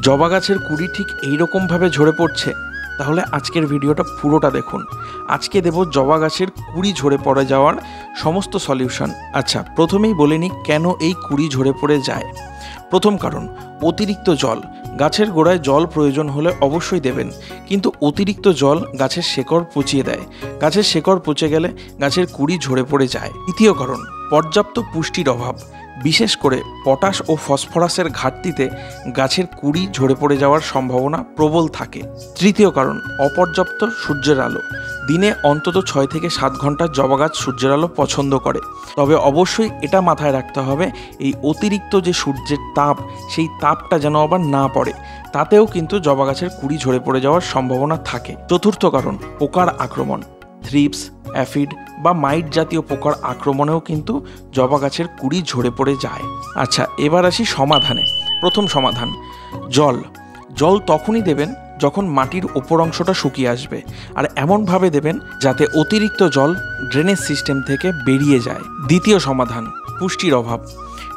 জবা গাছের কুড়ি ঠিক এইরকমভাবে ঝরে পড়ছে? তাহলে আজকের ভিডিওটা পুরোটা দেখুন। আজকে দেব জবা গাছের কুড়ি ঝরে পড়ে যাওয়ার সমস্ত সলিউশন। আচ্ছা, প্রথমেই বলে নিই কেন এই কুড়ি ঝরে পড়ে যায়। প্রথম কারণ, অতিরিক্ত জল। গাছের গোড়ায় জল প্রয়োজন হলে অবশ্যই দেবেন, কিন্তু অতিরিক্ত জল গাছের শেকড় পচিয়ে দেয়। গাছের শেকড় পচে গেলে গাছের কুড়ি ঝরে পড়ে যায়। দ্বিতীয় কারণ, পর্যাপ্ত পুষ্টির অভাব। বিশেষ করে পটাশ ও ফসফরাসের ঘাটতিতে গাছের কুড়ি ঝরে পড়ে যাওয়ার সম্ভাবনা প্রবল থাকে। তৃতীয় কারণ, অপর্যাপ্ত সূর্যের আলো। দিনে অন্তত 6 থেকে 7 ঘন্টা জবা গাছ সূর্যের আলো পছন্দ করে। তবে অবশ্যই এটা মাথায় রাখতে হবে, এই অতিরিক্ত যে সূর্যের তাপ, সেই তাপটা যেন আবার না পড়ে। তাতেও কিন্তু জবা গাছের কুড়ি ঝরে পড়ে যাওয়ার সম্ভাবনা থাকে। চতুর্থ কারণ, পোকার আক্রমণ। থ্রিপস, অ্যাফিড বা মাইট জাতীয় পোকার আক্রমণেও কিন্তু জবা গাছের কুড়ি ঝরে পড়ে যায়। আচ্ছা, এবার আসি সমাধানে। প্রথম সমাধান, জল তখনই দেবেন যখন মাটির ওপর অংশটা শুকিয়ে আসবে, আর এমনভাবে দেবেন যাতে অতিরিক্ত জল ড্রেনেজ সিস্টেম থেকে বেরিয়ে যায়। দ্বিতীয় সমাধান,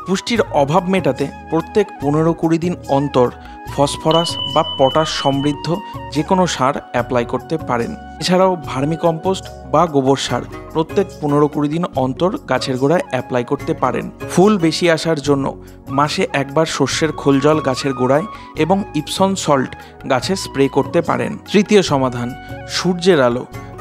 পুষ্টির অভাব মেটাতে প্রত্যেক 15-20 দিন অন্তর ফসফরাস বা পটাশ সমৃদ্ধ যে কোনো সার অ্যাপ্লাই করতে পারেন। এছাড়াও ভার্মিকম্পোস্ট বা গোবর সার প্রত্যেক 15-20 দিন অন্তর গাছের গোড়ায় অ্যাপ্লাই করতে পারেন। ফুল বেশি আসার জন্য মাসে একবার সর্ষের খোল জল গাছের গোড়ায় এবং ইপসন সল্ট গাছে স্প্রে করতে পারেন। তৃতীয় সমাধান,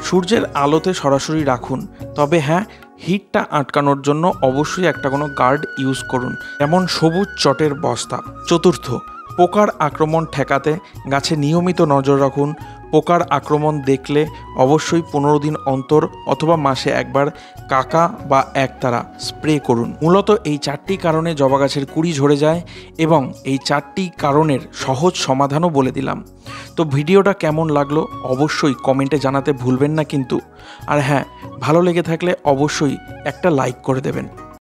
সূর্যের আলোতে সরাসরি রাখুন। তবে হ্যাঁ, হিটটা আটকানোর জন্য অবশ্যই একটা কোনো গার্ড ইউজ করুন, যেমন সবুজ চটের বস্তা। চতুর্থ, পোকার আক্রমণ ঠেকাতে গাছে নিয়মিত নজর রাখুন। পোকার আক্রমণ দেখলে অবশ্যই 15 দিন অন্তর অথবা মাসে একবার কাকা বা একতারা স্প্রে করুন। মূলত এই 4টি কারণে জবা গাছের কুড়ি ঝরে যায়, এবং এই 4টি কারণের সহজ সমাধানও বলে দিলাম। তো ভিডিওটা কেমন লাগলো অবশ্যই কমেন্টে জানাতে ভুলবেন না কিন্তু। আর হ্যাঁ, ভালো লেগে থাকলে অবশ্যই একটা লাইক করে দেবেন।